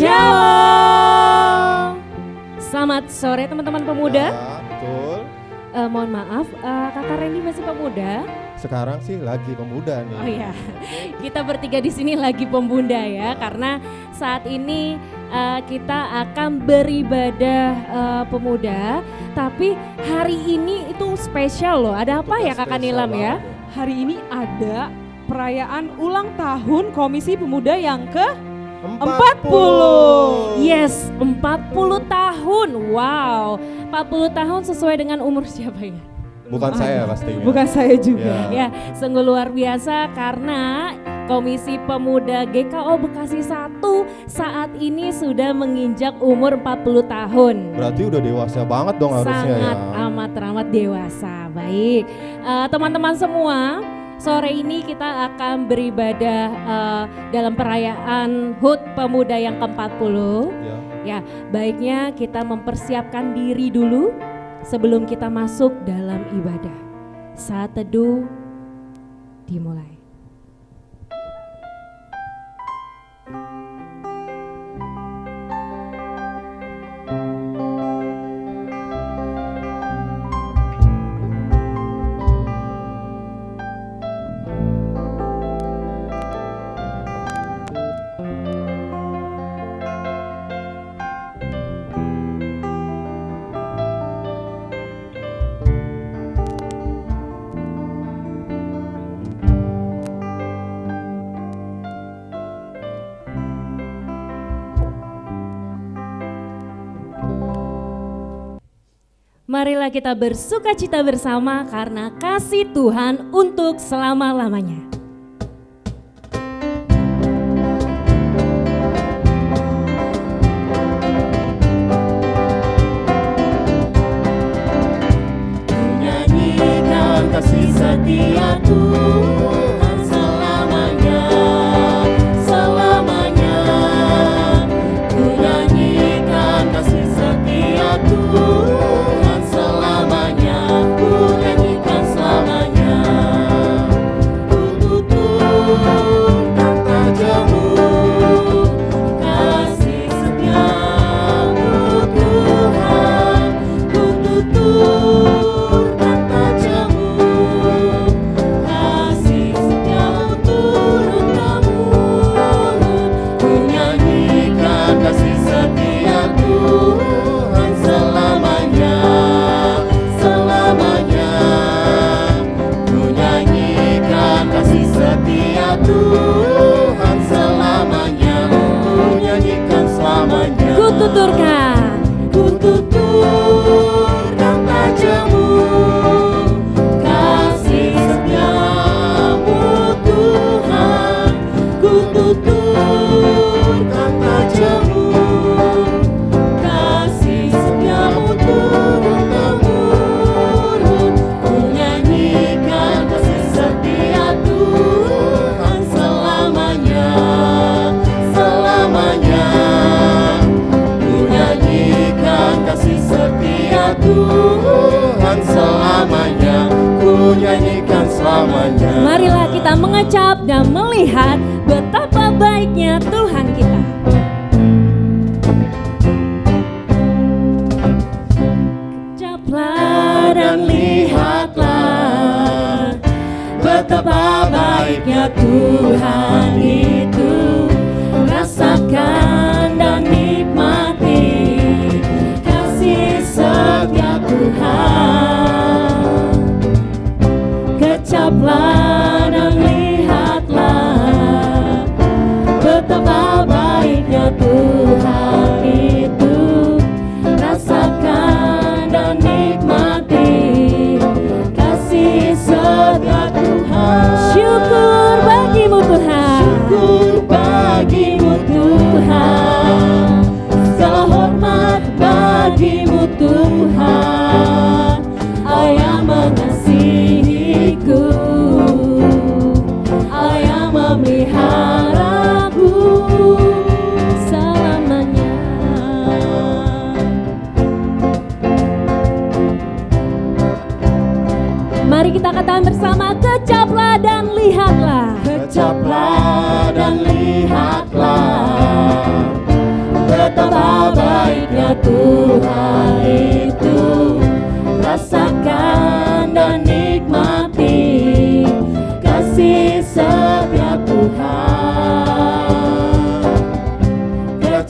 Shalom. Selamat sore teman-teman pemuda. Ya, betul. Mohon maaf, Kakak Randy masih pemuda? Sekarang sih lagi pemuda nih. Oh iya, kita bertiga di sini lagi pemuda ya, karena saat ini kita akan beribadah pemuda. Tapi hari ini itu spesial loh. Ada apa ya Kakak Nilam ya? Hari ini ada perayaan ulang tahun Komisi Pemuda yang ke 40. Yes, 40 tahun. Wow, 40 tahun sesuai dengan umur siapa ya? Bukan saya pastinya. Bukan saya juga. Ya, sungguh luar biasa karena Komisi Pemuda GKO Bekasi 1 saat ini sudah menginjak umur 40 tahun. Berarti udah dewasa banget dong harusnya ya. Sangat amat dewasa. Baik, teman-teman semua, sore ini kita akan beribadah dalam perayaan HUT Pemuda yang ke-40. Ya. Ya, baiknya kita mempersiapkan diri dulu sebelum kita masuk dalam ibadah. Saat teduh dimulai. Marilah kita bersukacita bersama karena kasih Tuhan untuk selama-lamanya. Nyanyikan kasih setia Tuhan selamanya, selamanya. Ku nyanyikan kasih setia Tuhan. Marilah kita mengecap dan melihat betapa baiknya Tuhan kita. Kecaplah dan lihatlah betapa baiknya Tuhan itu. Rasakan dan nikmati kasih setia Tuhan. Kecaplah dan lihatlah betapa baiknya Tuhan itu. Rasakan dan nikmati kasih setia Tuhan. Syukur bagimu Tuhan. Syukur bagimu Tuhan.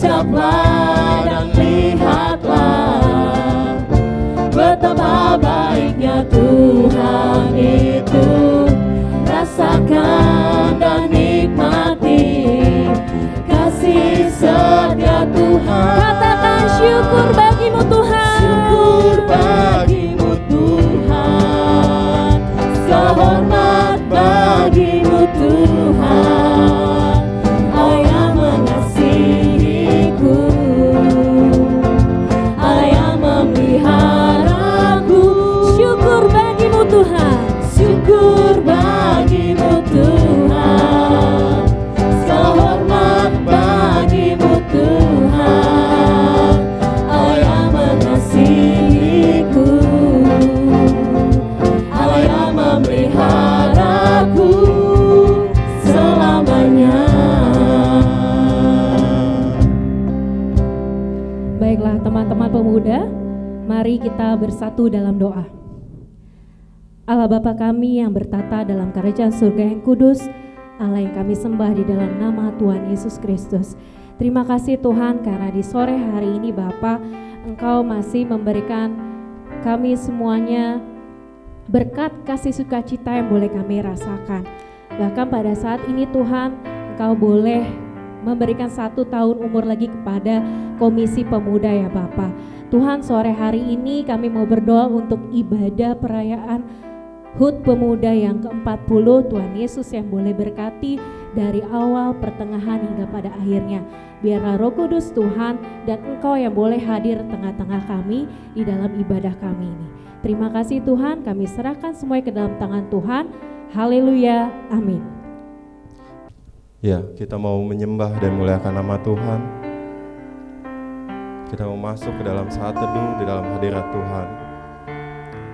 Ucaplah dan lihatlah betapa baiknya Tuhan itu. Rasakan dan nikmati kasih setia Tuhan. Katakan syukur bagimu Tuhan. Syukur bagimu Tuhan. Sehormat bagimu Tuhan. Allah yang mengasihiku, Allah yang memeliharaku. Syukur bagimu Tuhan. Syukur bagimu Tuhan. Sehormat bagimu Tuhan. Allah yang mengasihiku, Allah yang memeliharaku selamanya. Baiklah teman-teman pemuda, mari kita bersatu dalam doa. Allah Bapa kami yang bertata dalam kerajaan surga yang kudus, Allah yang kami sembah di dalam nama Tuhan Yesus Kristus. Terima kasih Tuhan karena di sore hari ini Bapa, Engkau masih memberikan kami semuanya berkat kasih sukacita yang boleh kami rasakan. Bahkan pada saat ini Tuhan, Engkau boleh memberikan 1 tahun umur lagi kepada Komisi Pemuda ya Bapa. Tuhan, sore hari ini kami mau berdoa untuk ibadah perayaan HUT Pemuda yang ke-40. Tuhan Yesus yang boleh berkati dari awal, pertengahan hingga pada akhirnya. Biarlah Roh Kudus Tuhan dan Engkau yang boleh hadir tengah-tengah kami di dalam ibadah kami ini. Terima kasih Tuhan, kami serahkan semuanya ke dalam tangan Tuhan. Haleluya, amin. Ya, kita mau menyembah dan muliakan nama Tuhan. Kita mau masuk ke dalam saat teduh di dalam hadirat Tuhan.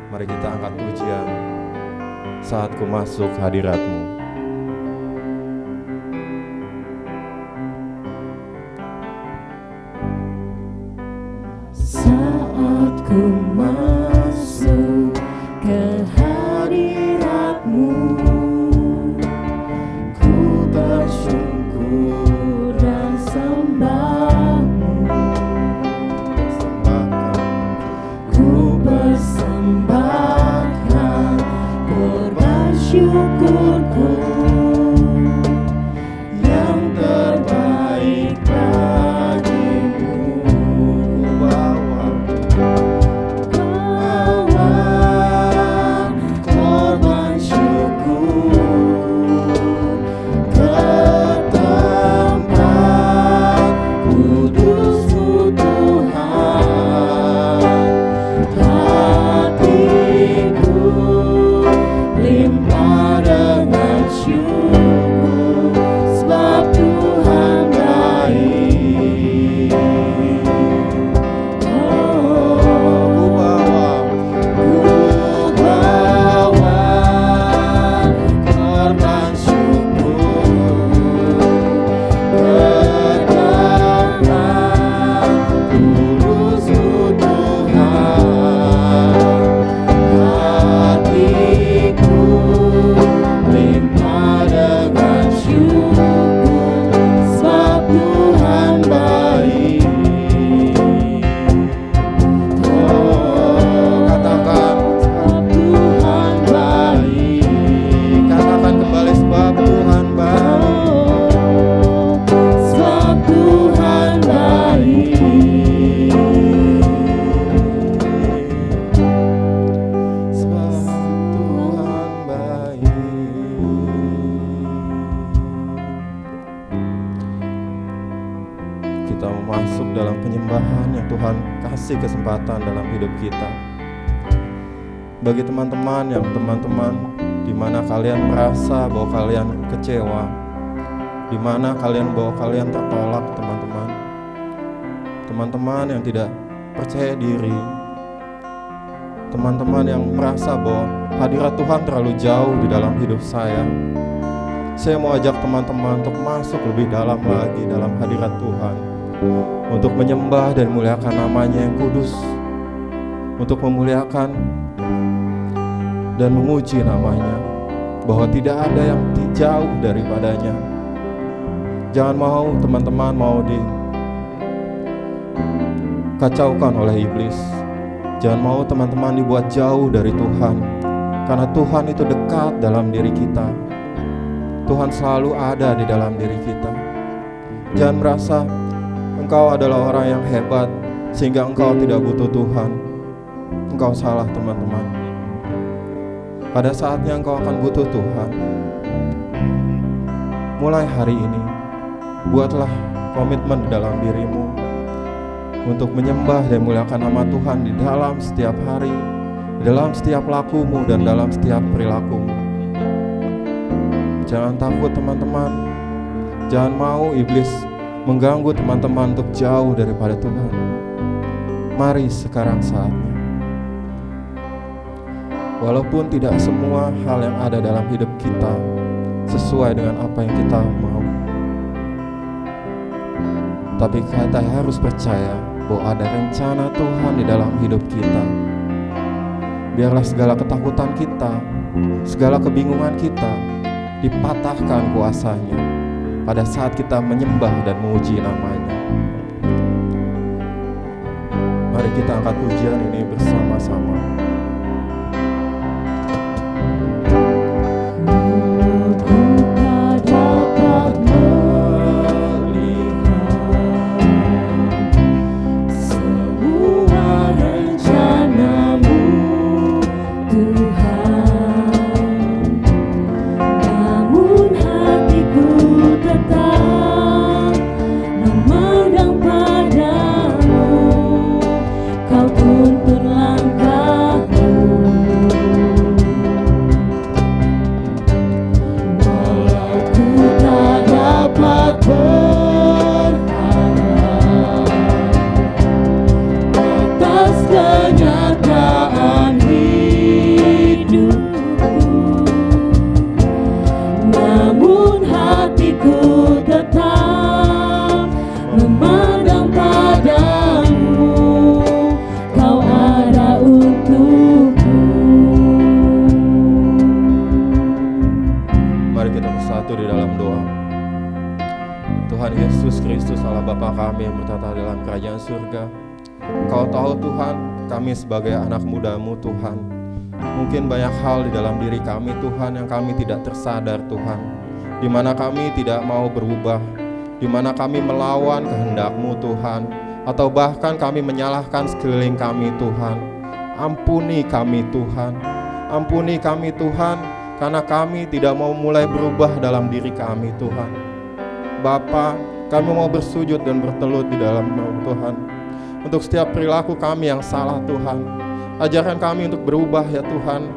Mari kita angkat pujian saat ku masuk hadirat-Mu. Saat ku masuk ke hadirat-Mu, ku bersyukur dan sembah-Mu. Ku persembahkan korban syukurku yang terbaik bagimu. Bawa korban syukur ke tempat kudus-Mu Tuhan. Hatiku limpah dengan syukur, sebab Tuhan baik. Ku bawa korban syukur ke tempat kudus-Mu Tuhan. Hatiku limpah dengan syukur, sebab Tuhan baik. Katakan, Sebab Tuhan baik. katakan kembali sebab Tuhan baik. Sebab Tuhan baik. Sebab Tuhan baik. Kita mau masuk dalam penyembahan yang Tuhan kasih kesempatan dalam hidup kita. Bagi teman-teman di mana kalian merasa bahwa kalian kecewa, di mana bahwa kalian tertolak, teman-teman yang tidak percaya diri, teman-teman yang merasa bahwa hadirat Tuhan terlalu jauh di dalam hidup saya mau ajak teman-teman untuk masuk lebih dalam lagi dalam hadirat Tuhan, untuk menyembah dan memuliakan namanya yang kudus, untuk memuliakan dan memuji namanya, bahwa tidak ada yang jauh daripadanya. Jangan mau teman-teman mau kacaukan oleh iblis. Jangan mau teman-teman dibuat jauh dari Tuhan, karena Tuhan itu dekat dalam diri kita. Tuhan selalu ada di dalam diri kita. Jangan merasa engkau adalah orang yang hebat sehingga engkau tidak butuh Tuhan. Engkau salah, teman-teman. Pada saatnya engkau akan butuh Tuhan. Mulai hari ini, buatlah komitmen dalam dirimu untuk menyembah dan muliakan nama Tuhan di dalam setiap hari, di dalam setiap lakumu dan dalam setiap perilakumu. Jangan takut, teman-teman. Jangan mau iblis mengganggu teman-teman untuk jauh daripada Tuhan. Mari sekarang saatnya. Walaupun tidak semua hal yang ada dalam hidup kita sesuai dengan apa yang kita mau, tapi kita harus percaya bahwa ada rencana Tuhan di dalam hidup kita. Biarlah segala ketakutan kita, segala kebingungan kita dipatahkan kuasanya pada saat kita menyembah dan memuji namanya. Mari kita angkat pujian ini bersama-sama. Sebagai anak muda-Mu Tuhan, mungkin banyak hal di dalam diri kami Tuhan yang kami tidak tersadar Tuhan, di mana kami tidak mau berubah, di mana kami melawan kehendak-Mu Tuhan, atau bahkan kami menyalahkan sekeliling kami Tuhan. Ampuni kami Tuhan, ampuni kami Tuhan, karena kami tidak mau mulai berubah dalam diri kami Tuhan. Bapa, kami mau bersujud dan bertelut di dalam nama Tuhan. Untuk setiap perilaku kami yang salah Tuhan, ajarkan kami untuk berubah ya Tuhan.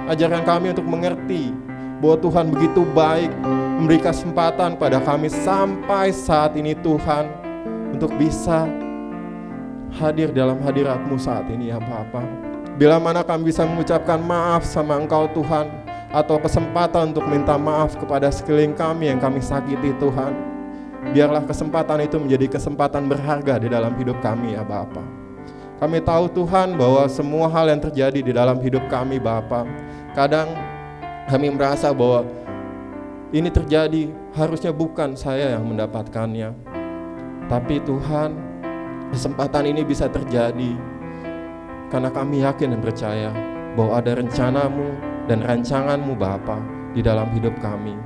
Ajarkan kami untuk mengerti bahwa Tuhan begitu baik, memberi kesempatan pada kami sampai saat ini Tuhan, untuk bisa hadir dalam hadirat-Mu saat ini ya Bapa. Bila mana kami bisa mengucapkan maaf sama Engkau Tuhan, atau kesempatan untuk minta maaf kepada sekeliling kami yang kami sakiti Tuhan, biarlah kesempatan itu menjadi kesempatan berharga di dalam hidup kami ya Bapa. Kami tahu Tuhan bahwa semua hal yang terjadi di dalam hidup kami Bapa, kadang kami merasa bahwa ini terjadi harusnya bukan saya yang mendapatkannya. Tapi Tuhan, kesempatan ini bisa terjadi karena kami yakin dan percaya bahwa ada rencana-Mu dan rancangan-Mu Bapa di dalam hidup kami.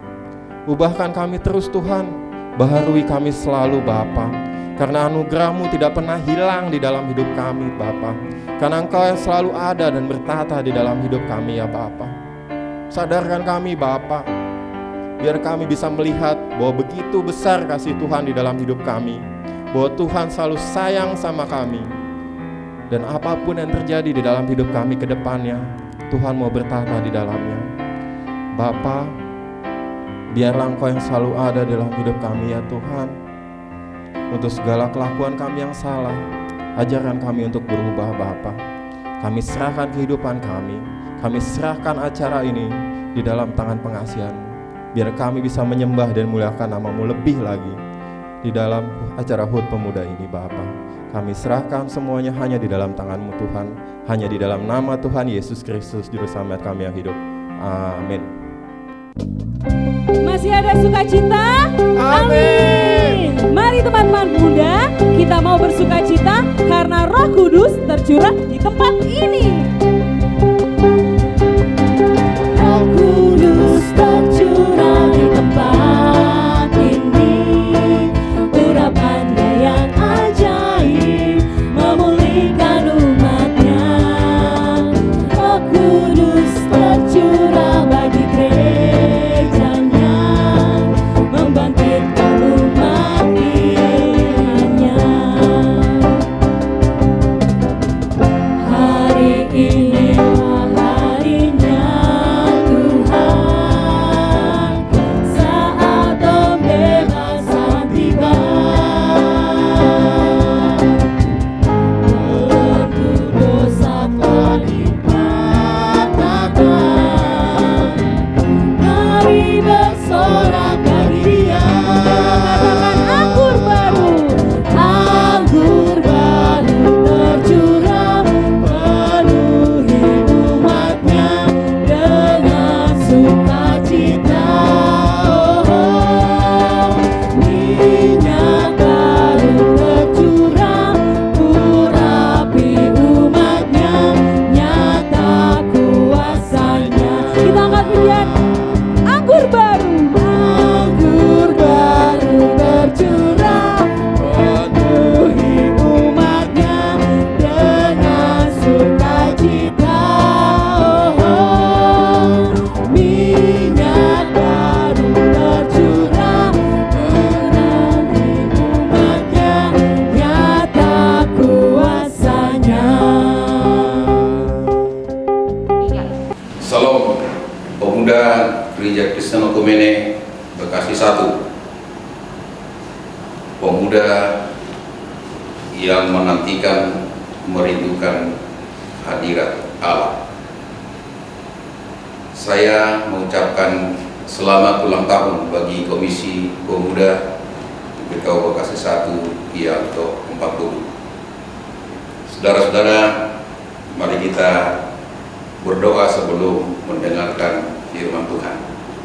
Ubahkan kami terus Tuhan, baharui kami selalu Bapa, karena anugerah-Mu tidak pernah hilang di dalam hidup kami Bapa, karena Engkau yang selalu ada dan bertata di dalam hidup kami ya Bapa. Sadarkan kami Bapa, biar kami bisa melihat bahwa begitu besar kasih Tuhan di dalam hidup kami, bahwa Tuhan selalu sayang sama kami, dan apapun yang terjadi di dalam hidup kami ke depannya, Tuhan mau bertata di dalamnya. Bapa, biarlah Engkau yang selalu ada dalam hidup kami ya Tuhan. Untuk segala kelakuan kami yang salah, ajarkan kami untuk berubah Bapa. Kami serahkan kehidupan kami serahkan acara ini di dalam tangan pengasihan-Mu. Biar kami bisa menyembah dan muliakan nama-Mu lebih lagi di dalam acara HUT Pemuda ini Bapa. Kami serahkan semuanya hanya di dalam tangan-Mu Tuhan, hanya di dalam nama Tuhan Yesus Kristus Juru Selamat kami yang hidup. Amin. Masih ada sukacita? Amin. Mari teman-teman muda, kita mau bersukacita tercurah di tempat ini. Roh Kudus tercurah di tempat ini, urapannya yang ajaib memulihkan umatnya. Roh Kudus tercurah bagi gerejanya, membangkitkan umat pilihannya. Hari inilah harinya Tuhan, saat pembebasan tiba. Belenggu dosa telah dipatahkan, mari bersorak bagi Dia. Katakan anggur baru. Anggur baru tercurah, penuhi umatnya dengan sukacita. Minyak baru tercurah, urapi umatnya, nyata kuasanya. Kita angkat pujian. Anggur baru. Anggur baru tercurah, penuhi umatnya dengan sukacita. Minyak baru tercurah, penuhi umatnya, nyata kuasanya. Salam Pemuda Gereja Kristen Okumene Bekasi 1. Pemuda yang menantikan, merindukan hadirat Allah. Saya mengucapkan selamat ulang tahun bagi Komisi Pemuda GKU Bekasi 1 yang ke-40. Saudara-saudara, mari kita berdoa sebelum mendengarkan firman Tuhan.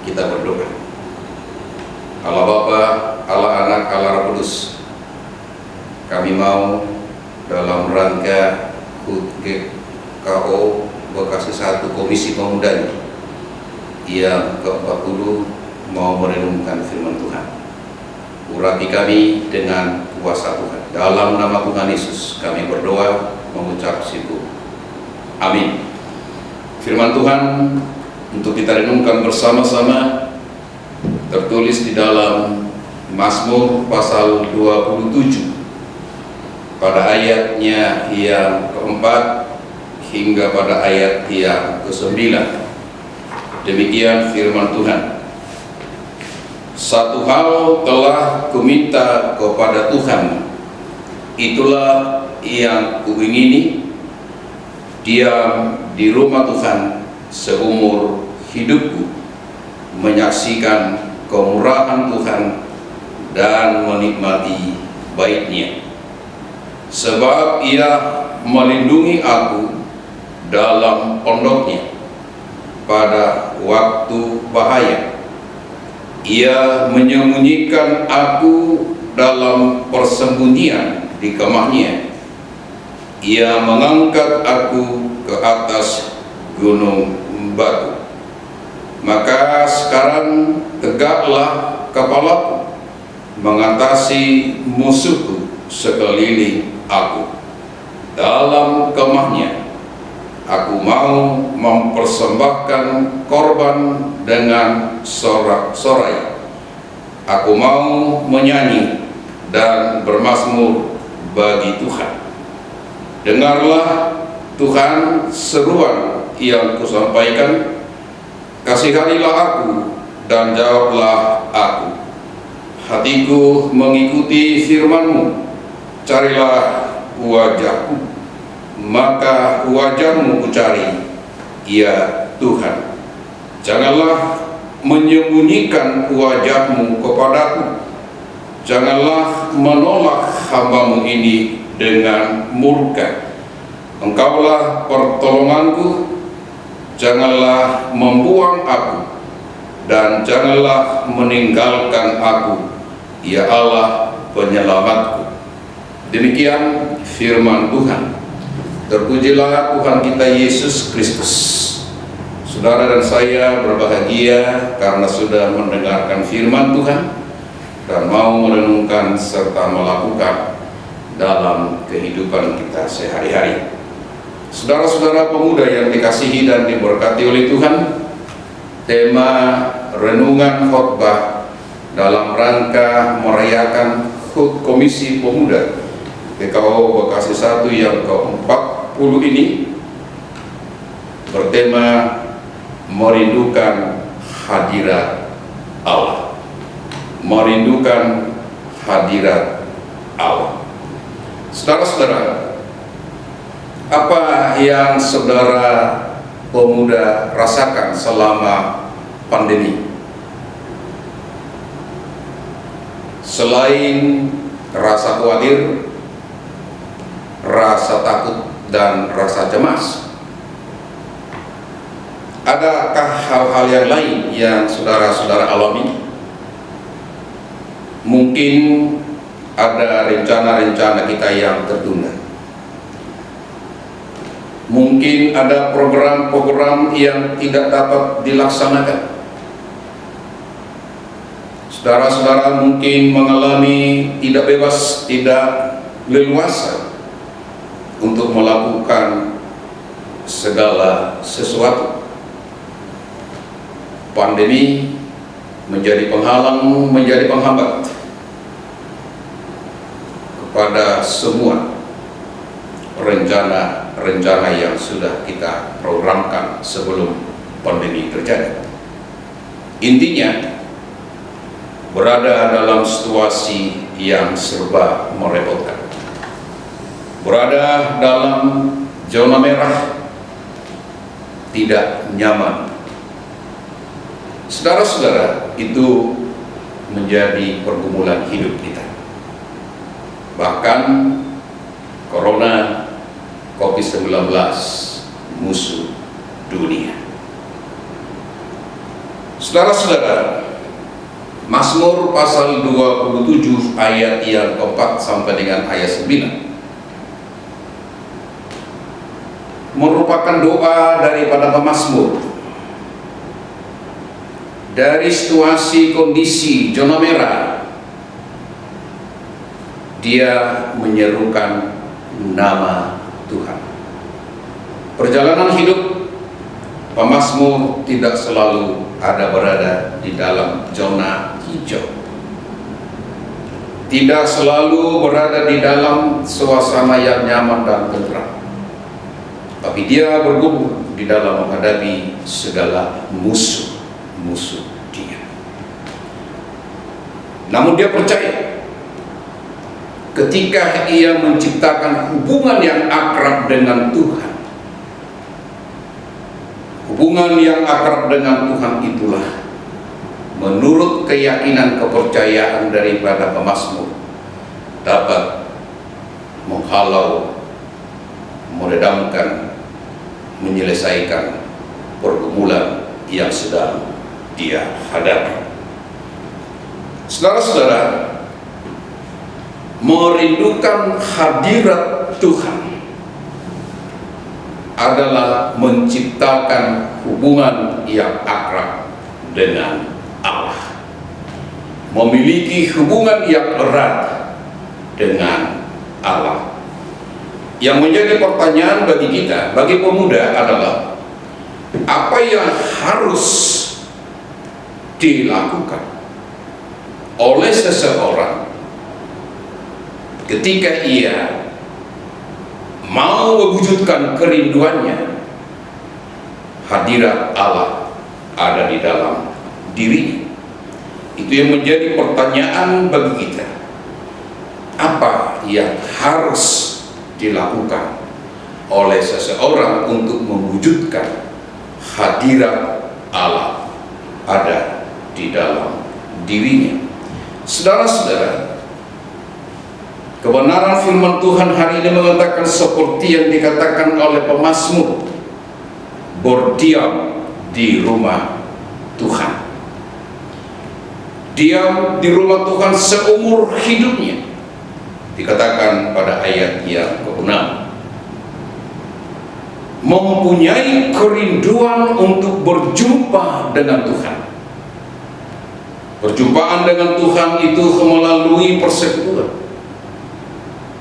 Kita berdoa. Allah Bapa, Allah Anak, Allah Roh Kudus, kami mau dalam rangka HUT GKU Bekasi 1 Komisi Pemuda yang ke-40 mau merenungkan firman Tuhan. Urapi kami dengan kuasa Tuhan. Dalam nama Tuhan Yesus kami berdoa mengucap syukur. Amin. Firman Tuhan untuk kita renungkan bersama-sama tertulis di dalam Mazmur pasal 27 pada ayatnya yang keempat hingga pada ayat yang ke-9. Demikian firman Tuhan. Satu hal telah kuminta kepada Tuhan, itulah yang kuingini, diam di rumah Tuhan seumur hidupku, menyaksikan kemurahan Tuhan dan menikmati baik-Nya. Sebab Ia melindungi aku dalam pondok-Nya pada waktu bahaya. Ia menyembunyikan aku dalam persembunyian di kemah-Nya. Ia mengangkat aku ke atas gunung batu. Maka sekarang tegaklah kepalaku, mengatasi musuhku sekeliling aku. Dalam kemah-Nya aku mau mempersembahkan korban dengan sorak-sorai. Aku mau menyanyi dan bermazmur bagi Tuhan. Dengarlah Tuhan seruan yang kusampaikan, kasihanilah aku dan jawablah aku. Hatiku mengikuti firman-Mu, carilah wajah-Mu, maka wajah-Mu kucari, ya Tuhan. Janganlah menyembunyikan wajah-Mu kepadaku, janganlah menolak hamba-Mu ini dengan murka. Engkaulah pertolonganku, janganlah membuang aku, dan janganlah meninggalkan aku, ya Allah penyelamatku. Demikian firman Tuhan. Terpujilah Tuhan kita Yesus Kristus. Saudara dan saya berbahagia karena sudah mendengarkan firman Tuhan dan mau merenungkan serta melakukan dalam kehidupan kita sehari-hari. Saudara-saudara pemuda yang dikasihi dan diberkati oleh Tuhan, tema renungan khotbah dalam rangka merayakan HUT Komisi Pemuda PKO Bekasi 1 yang ke-40 ini bertema merindukan hadirat Allah. Merindukan hadirat Allah. Saudara-saudara, apa yang saudara pemuda rasakan selama pandemi? Selain rasa khawatir, rasa takut, dan rasa cemas, adakah hal-hal yang lain yang saudara-saudara alami? Mungkin ada rencana-rencana kita yang tertunda. Mungkin ada program-program yang tidak dapat dilaksanakan. Saudara-saudara mungkin mengalami tidak bebas, tidak leluasa untuk melakukan segala sesuatu. Pandemi menjadi penghalang, menjadi penghambat kepada semua rencana yang sudah kita programkan sebelum pandemi terjadi. Intinya, berada dalam situasi yang serba merepotkan. Berada dalam zona merah, tidak nyaman. Saudara-saudara, itu menjadi pergumulan hidup kita. Bahkan Corona COVID-19 musuh dunia. Saudara-saudara, Mazmur pasal 27 ayat yang keempat sampai dengan ayat 9 merupakan doa daripada pemazmur. Dari situasi kondisi zona merah, dia menyerukan nama Tuhan. Perjalanan hidup pemazmur tidak selalu berada di dalam zona hijau, tidak selalu berada di dalam suasana yang nyaman dan tentram, tapi dia bergumul di dalam menghadapi segala musuh dia. Namun dia percaya, ketika ia menciptakan hubungan yang akrab dengan Tuhan, hubungan yang akrab dengan Tuhan itulah menurut keyakinan kepercayaan daripada pemazmur dapat menghalau, meredamkan, menyelesaikan pergumulan yang sedang dia hadapi. Saudara-saudara, merindukan hadirat Tuhan adalah menciptakan hubungan yang akrab dengan Allah, memiliki hubungan yang erat dengan Allah. Yang menjadi pertanyaan bagi kita, bagi pemuda adalah apa yang harus dilakukan oleh seseorang ketika ia mau mewujudkan kerinduannya, hadirat Allah ada di dalam dirinya. Itu yang menjadi pertanyaan bagi kita. Apa yang harus dilakukan oleh seseorang untuk mewujudkan hadirat Allah ada di dalam dirinya? Saudara-saudara, kebenaran firman Tuhan hari ini mengatakan seperti yang dikatakan oleh pemazmur, berdiam di rumah Tuhan. Diam di rumah Tuhan seumur hidupnya, dikatakan pada ayat yang ke-6. mempunyai kerinduan untuk berjumpa dengan Tuhan. Perjumpaan dengan Tuhan itu melalui persekutuan.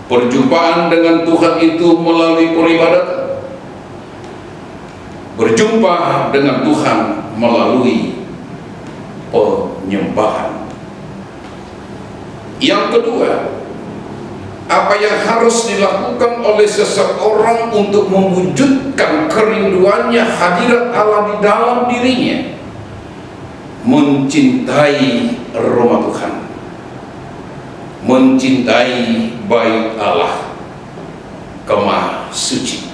Perjumpaan dengan Tuhan itu melalui peribadatan. Berjumpa dengan Tuhan melalui penyembahan. Yang kedua, apa yang harus dilakukan oleh seseorang untuk mewujudkan kerinduannya hadirat Allah di dalam dirinya? Mencintai rumah Tuhan, mencintai bait Allah, kemah suci.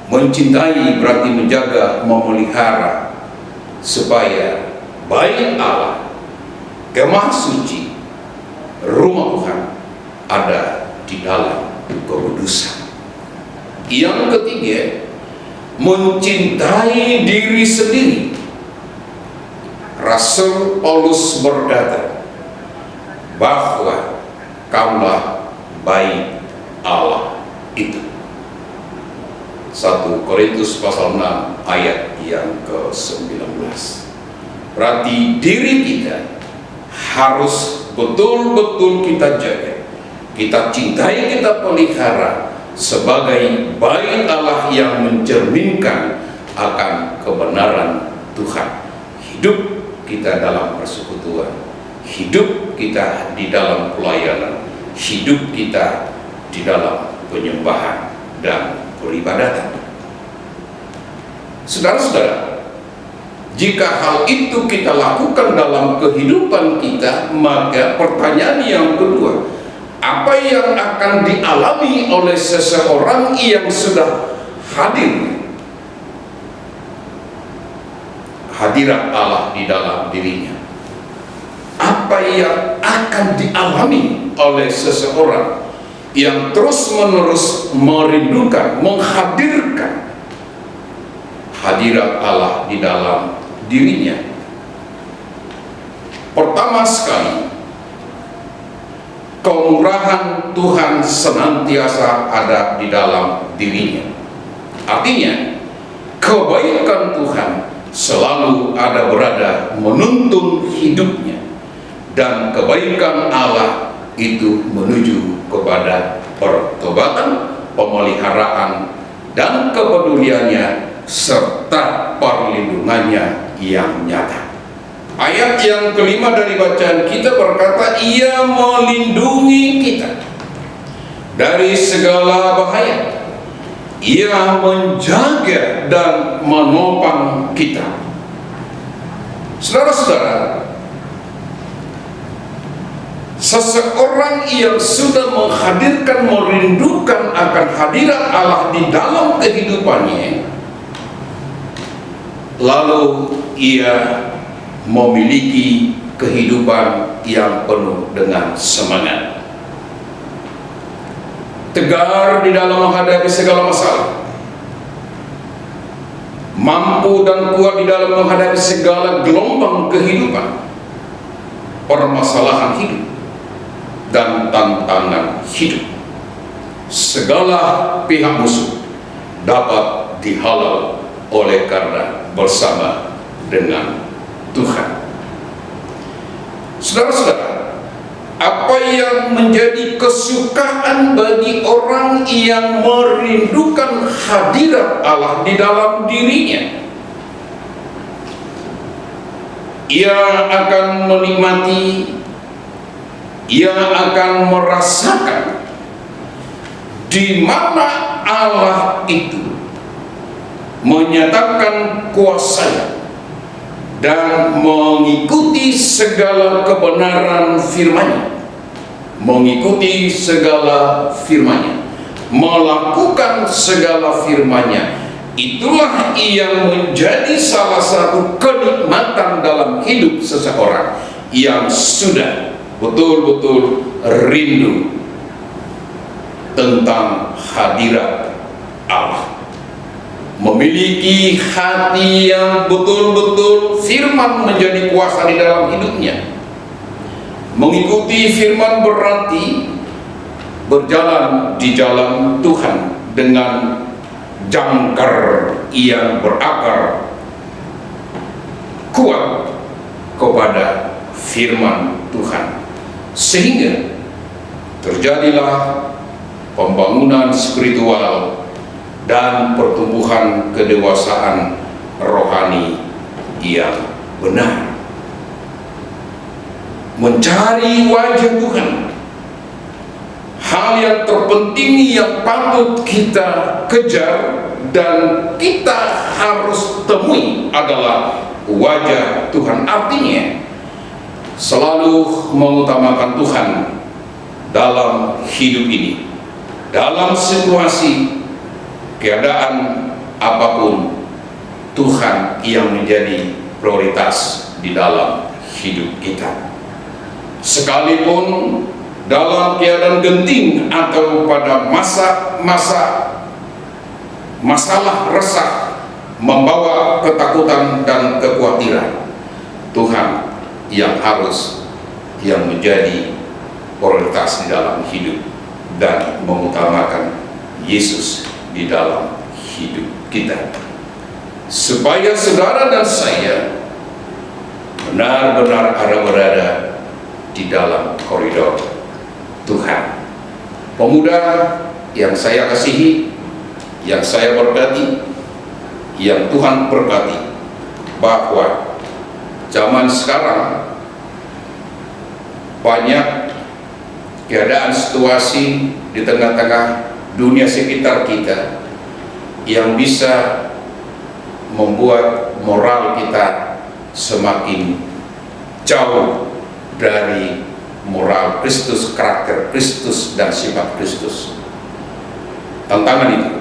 Mencintai berarti menjaga, memelihara supaya bait Allah, kemah suci, rumah Tuhan ada di dalam kekudusan. Yang ketiga, mencintai diri sendiri. Rasul Paulus berkata bahwa kamulah bait Allah itu. 1 Korintus pasal 6 ayat yang ke-19. Berarti diri kita harus betul-betul kita jaga, kita cintai, kita pelihara sebagai bait Allah yang mencerminkan akan kebenaran Tuhan. Hidup kita dalam persekutuan, hidup kita di dalam pelayanan, hidup kita di dalam penyembahan dan peribadatan. Saudara-saudara, jika hal itu kita lakukan dalam kehidupan kita, maka pertanyaan yang kedua, apa yang akan dialami oleh seseorang yang sudah hadir hadirat Allah di dalam dirinya? Apa yang akan dialami oleh seseorang yang terus-menerus merindukan, menghadirkan hadirat Allah di dalam dirinya? Pertama sekali, kemurahan Tuhan senantiasa ada di dalam dirinya. Artinya, kebaikan Tuhan selalu ada berada menuntun hidupnya, dan kebaikan Allah itu menuju kepada pertobatan, pemeliharaan, dan kepeduliannya serta perlindungannya yang nyata. Ayat yang kelima dari bacaan kita berkata, Ia melindungi kita dari segala bahaya. Ia menjaga dan menopang kita. Saudara-saudara, seseorang yang sudah menghadirkan, merindukan akan hadirat Allah di dalam kehidupannya, lalu ia memiliki kehidupan yang penuh dengan semangat, tegar di dalam menghadapi segala masalah, mampu dan kuat di dalam menghadapi segala gelombang kehidupan, permasalahan hidup, dan tantangan hidup. Segala pihak musuh dapat dihalau oleh karena bersama dengan Tuhan. Saudara-saudara, apa yang menjadi kesukaan bagi orang yang merindukan hadirat Allah di dalam dirinya? Ia akan menikmati, ia akan merasakan di mana Allah itu menyatakan kuasanya dan mengikuti segala kebenaran firman-Nya, mengikuti segala firman-Nya, melakukan segala firman-Nya. Itulah yang menjadi salah satu kenikmatan dalam hidup seseorang yang sudah betul-betul rindu tentang hadirat Allah. Memiliki hati yang betul-betul firman menjadi kuasa di dalam hidupnya. Mengikuti firman berarti berjalan di jalan Tuhan dengan jangkar yang berakar kuat kepada firman Tuhan, sehingga terjadilah pembangunan spiritual dan pertumbuhan kedewasaan rohani yang benar. Mencari wajah Tuhan, hal yang terpenting yang patut kita kejar dan kita harus temui adalah wajah Tuhan. Artinya selalu mengutamakan Tuhan dalam hidup ini, dalam situasi keadaan apapun. Tuhan yang menjadi prioritas di dalam hidup kita. Sekalipun dalam keadaan genting atau pada masalah resah membawa ketakutan dan kekhawatiran, Tuhan yang menjadi prioritas di dalam hidup dan mengutamakan Yesus di dalam hidup kita, supaya saudara dan saya benar-benar ada berada di dalam koridor Tuhan. Pemuda yang saya kasihi, yang saya berkati, yang Tuhan berkati, bahwa zaman sekarang banyak keadaan situasi di tengah-tengah dunia sekitar kita yang bisa membuat moral kita semakin jauh dari moral Kristus, karakter Kristus, dan sifat Kristus. Tantangan itu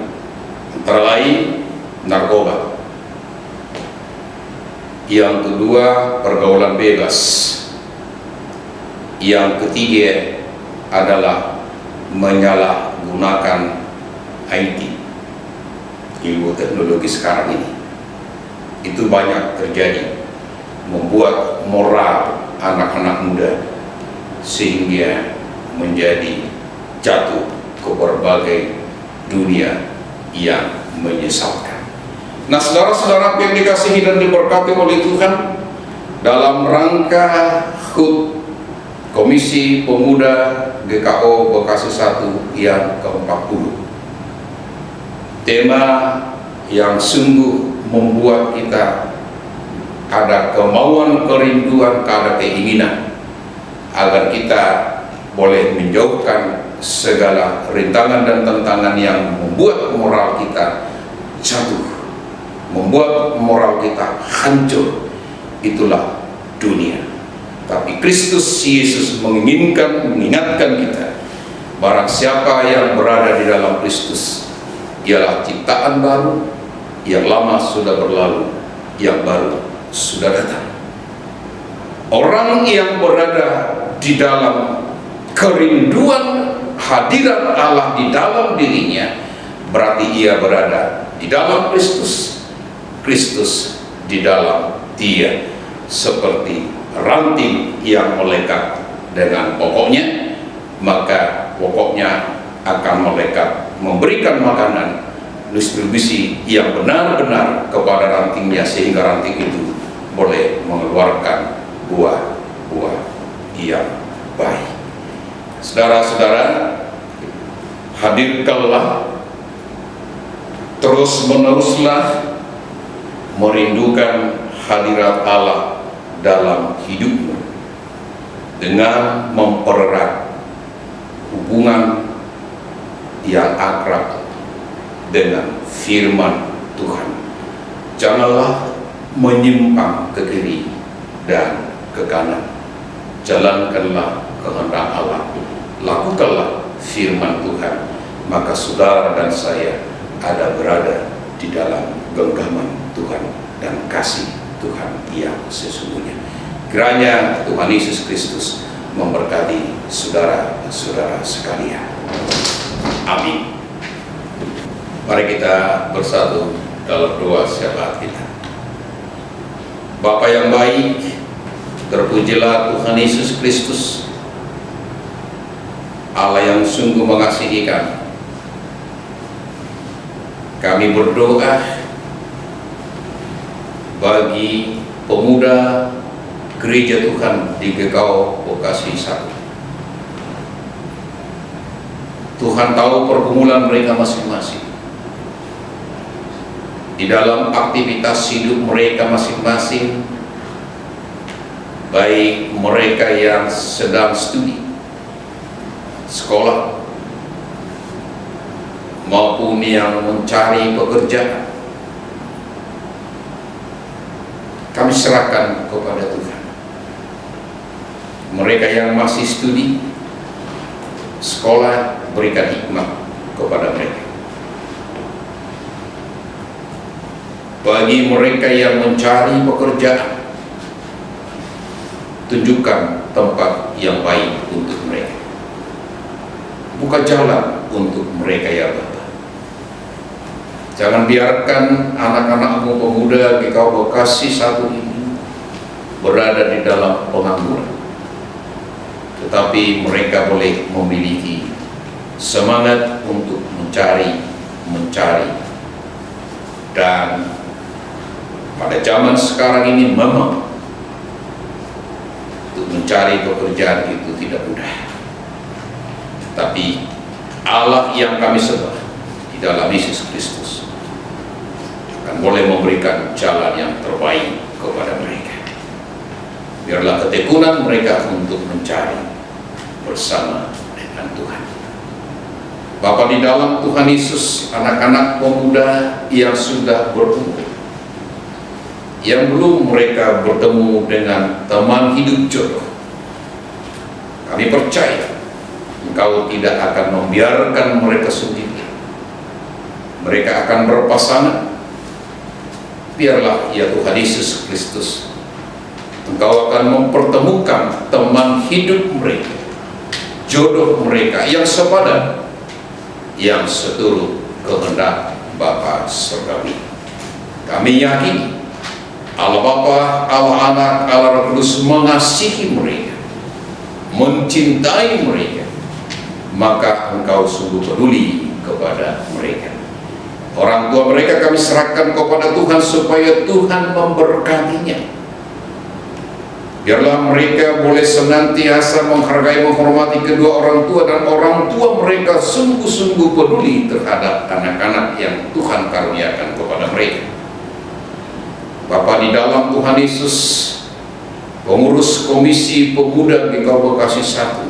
antara lain narkoba, yang kedua pergaulan bebas, yang ketiga adalah menyalahgunakan IT, ilmu teknologi sekarang ini. Itu banyak terjadi, membuat moral anak-anak muda sehingga menjadi jatuh ke berbagai dunia yang menyesalkan. Nah, saudara-saudara yang dikasihi dan diberkati oleh Tuhan, dalam rangka HUT Komisi Pemuda GKO Bekasi 1 yang ke-40, tema yang sungguh membuat kita ada kemauan, kerinduan, ada keinginan agar kita boleh menjauhkan segala rintangan dan tantangan yang membuat moral kita jatuh, membuat moral kita hancur. Itulah dunia. Tapi Kristus Yesus mengingatkan kita, barang siapa yang berada di dalam Kristus, ialah ciptaan baru, yang lama sudah berlalu, yang baru sudah datang. Orang yang berada di dalam kerinduan hadirat Allah di dalam dirinya, berarti ia berada di dalam Kristus, Kristus di dalam dia, seperti ranting yang melekat dengan pokoknya, maka pokoknya akan melekat, memberikan makanan, distribusi yang benar-benar kepada rantingnya, sehingga ranting itu boleh mengeluarkan buah-buah yang baik. Saudara-saudara, hadirkanlah, terus-meneruslah merindukan hadirat Allah dalam hidupmu dengan mempererat hubungan yang akrab dengan firman Tuhan. Janganlah menyimpang ke kiri dan ke kanan. Jalankanlah kehendak Allah, lakukanlah firman Tuhan, maka saudara dan saya ada berada di dalam genggaman Tuhan dan kasih Tuhan yang sesungguhnya. Kiranya Tuhan Yesus Kristus memberkati saudara-saudara sekalian. Amin. Mari kita bersatu dalam doa syafaat kita. Bapa yang baik, terpujilah Tuhan Yesus Kristus, Allah yang sungguh mengasihi kami. kami berdoa bagi pemuda Gereja Tuhan di GKO Bekasi 1. Tuhan tahu pergumulan mereka masing-masing. Di dalam aktivitas hidup mereka masing-masing, baik mereka yang sedang studi, sekolah, maupun yang mencari pekerjaan, kami serahkan kepada Tuhan. Mereka yang masih studi, sekolah, berikan hikmat kepada mereka. Bagi mereka yang mencari pekerjaan, tunjukkan tempat yang baik untuk mereka. Buka jalan untuk mereka ya Bapa. Jangan biarkan anak-anakmu pemuda di GKO Bekasi 1 ini berada di dalam pengangguran, tetapi mereka boleh memiliki semangat untuk mencari, dan pada zaman sekarang ini memang untuk mencari pekerjaan itu tidak mudah. Tapi Allah yang kami sembah di dalam Yesus Kristus akan boleh memberikan jalan yang terbaik kepada mereka. Biarlah ketekunan mereka untuk mencari bersama dengan Tuhan. Bapa di dalam Tuhan Yesus, anak-anak pemuda yang sudah berumur, yang belum mereka bertemu dengan teman hidup jodoh, kami percaya Engkau tidak akan membiarkan mereka sendiri. Mereka akan berpasangan. Biarlah ya Tuhan Yesus Kristus, Engkau akan mempertemukan teman hidup mereka, jodoh mereka yang sepadan, yang seturut kehendak Bapa Surgawi. Kami yakin Allah Bapa, Allah Anak, Allah Roh Kudus mengasihi mereka, mencintai mereka, maka Engkau sungguh peduli kepada mereka. Orang tua mereka kami serahkan kepada Tuhan supaya Tuhan memberkatinya. Biarlah mereka boleh senantiasa menghargai, menghormati kedua orang tua, dan orang tua mereka sungguh-sungguh peduli terhadap anak-anak yang Tuhan karuniakan kepada mereka. Bapa di dalam Tuhan Yesus, pengurus Komisi Pemuda GKO Bekasi 1,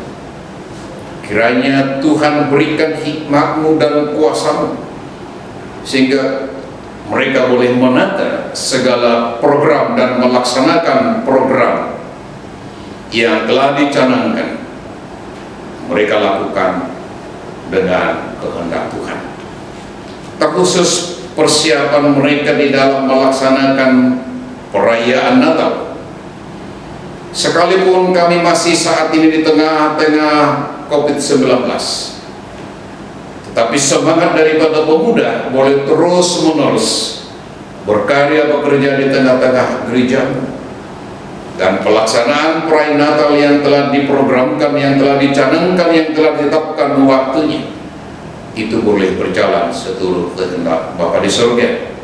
kiranya Tuhan berikan hikmat-Mu dan kuasa-Mu, sehingga mereka boleh menata segala program dan melaksanakan program yang telah dicanangkan. Mereka lakukan dengan kehendak Tuhan. Terkhusus persiapan mereka di dalam melaksanakan perayaan Natal. Sekalipun kami masih saat ini di tengah-tengah COVID-19, tetapi semangat daripada pemuda boleh terus-menerus berkarya bekerja di tengah-tengah gereja, dan pelaksanaan perayaan Natal yang telah diprogramkan, yang telah dicanangkan, yang telah ditetapkan waktunya, itu boleh berjalan seturut kehendak Bapa di surga.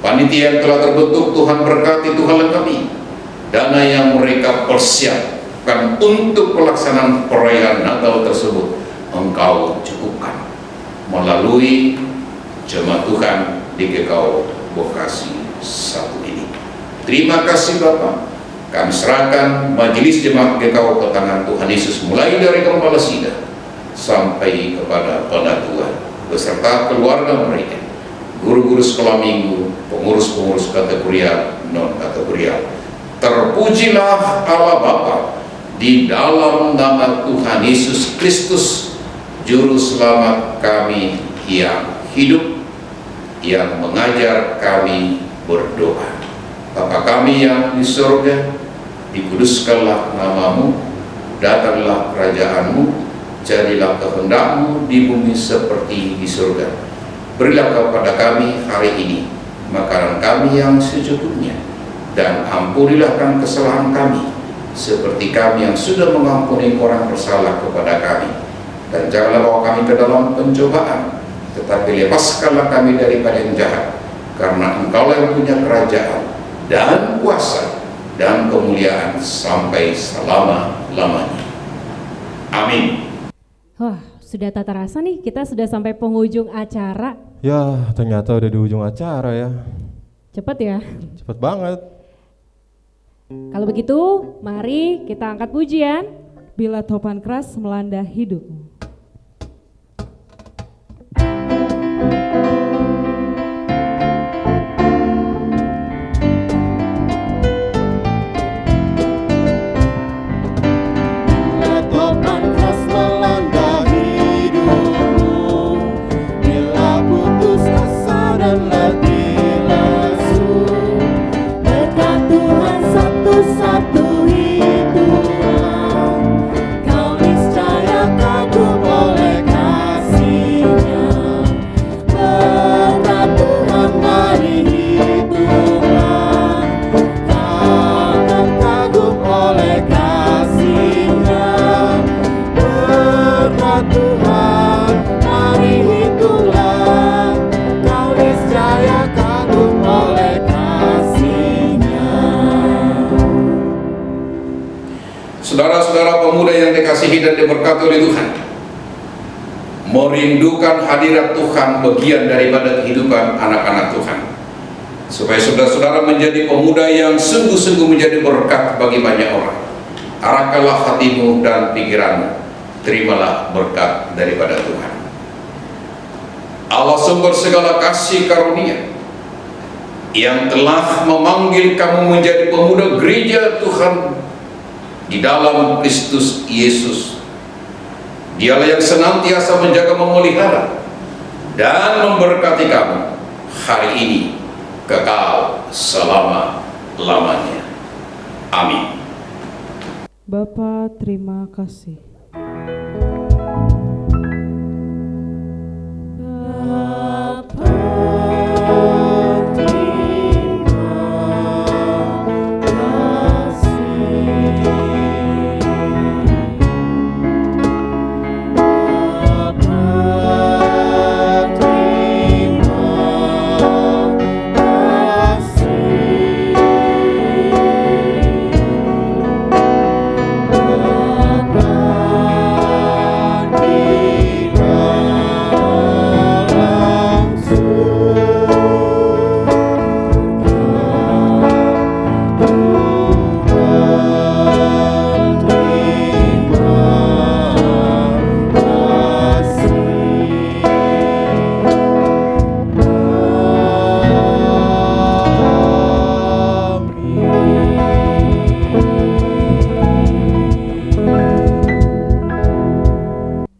Panitia yang telah terbentuk, Tuhan berkati, Tuhan lengkapi. Dana yang mereka persiapkan untuk pelaksanaan perayaan Natal tersebut, Engkau cukupkan melalui jemaat Tuhan di GKO Bekasi 1 ini. Terima kasih Bapak. Kami serahkan majelis jemaat GKO ke tangan Tuhan Yesus, mulai dari kepala sidang sampai kepada penatua beserta keluarga mereka, guru-guru sekolah minggu, pengurus-pengurus kategorial, non-kategorial. Terpujilah Allah Bapa di dalam nama Tuhan Yesus Kristus, Juru Selamat kami yang hidup, yang mengajar kami berdoa. Bapa kami yang di surga, dikuduskanlah nama-Mu, datanglah kerajaan-Mu, jadilah kehendak-Mu di bumi seperti di surga. Berilah kepada kami hari ini makanan kami yang secukupnya, dan ampunilah kesalahan kami seperti kami yang sudah mengampuni orang bersalah kepada kami. Dan janganlah bawa kami ke dalam pencobaan, tetapi lepaskanlah kami daripada yang jahat, karena Engkaulah yang punya kerajaan dan kuasa dan kemuliaan sampai selama-lamanya. Amin. Wah, sudah tak terasa nih kita sudah sampai penghujung acara. Ya, ternyata udah di ujung acara ya. Cepet ya. Cepet banget. Kalau begitu, mari kita angkat pujian. Bila topan keras melanda hidupmu. Bila topan keras melanda hidupmu, bila putus asa dan letih lesu, dekat Tuhan satu-satu itulah, kau niscaya kagum oleh kasih-Nya. Berkat Tuhan mari hitunglah, kau akan kagum oleh kasih-Nya. Berkat Tuhan mari hitunglah, kau niscaya kagum oleh kasih-Nya. Saudara-saudara pemuda yang dikasihi dan diberkati oleh Tuhan, merindukan hadirat Tuhan bagian daripada kehidupan anak-anak Tuhan. Supaya saudara-saudara menjadi pemuda yang sungguh-sungguh menjadi berkat bagi banyak orang. Arahkanlah hatimu dan pikiranmu, terimalah berkat daripada Tuhan. Allah sumber segala kasih karunia yang telah memanggil kamu menjadi pemuda gereja Tuhan di dalam Kristus Yesus. Dialah yang senantiasa menjaga, memelihara dan memberkati kamu hari ini kekal selama-lamanya. Amin. Bapa, terima kasih.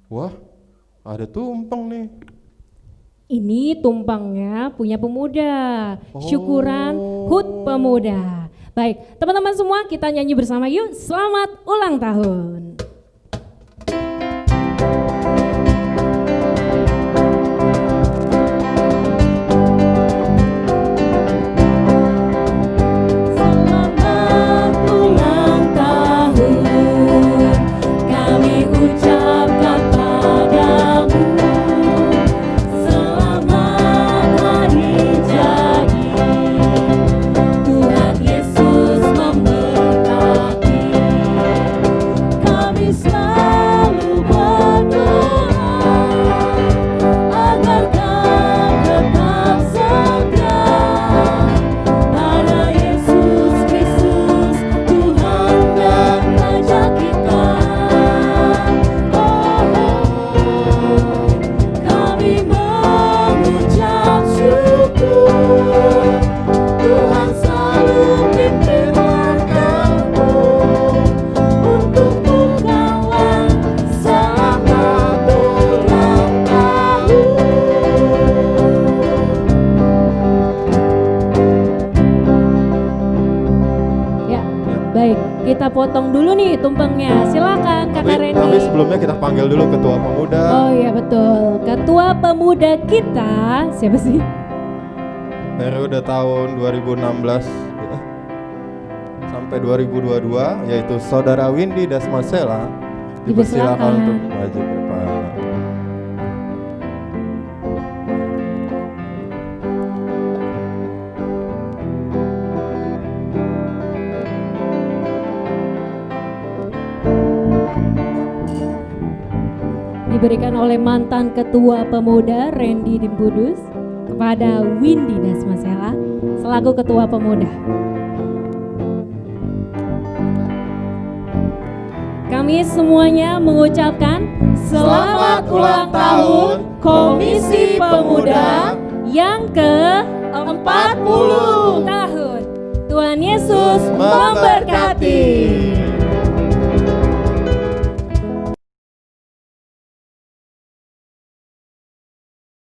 Wah, ada tumpeng nih. Ini tumpangnya punya pemuda. Syukuran HUT Pemuda. Baik, teman-teman semua kita nyanyi bersama yuk. Selamat ulang tahun. Selamat ulang tahun, kami ucapkan padamu. Selamat hari jadi, Tuhan Yesus memberkati. Kami selalu berdoa agar kau tetap setia pada Yesus Kristus, Tuhan dan Raja kita. Kami mengucap syukur, Tuhan selalu pimpin langkahmu. Untukmu kawan, selamat ulang tahun. Ya, baik. Kita potong dulu nih tumpengnya. Silakan Kakak Reni. Tapi sebelumnya kita panggil dulu ketua pemuda. Oh iya betul. Ketua pemuda kita siapa sih? Periode tahun 2016 sampai 2022, yaitu Saudara Windy Dasmasela. Dipersilakan Dipersilakan. untuk maju ke depan. diberikan oleh mantan Ketua Pemuda Randy Dimbudus kepada Windy Dasmasela selaku Ketua Pemuda. Kami semuanya mengucapkan Selamat ulang tahun Komisi Pemuda yang ke-40 tahun. Tuhan Yesus memberkati.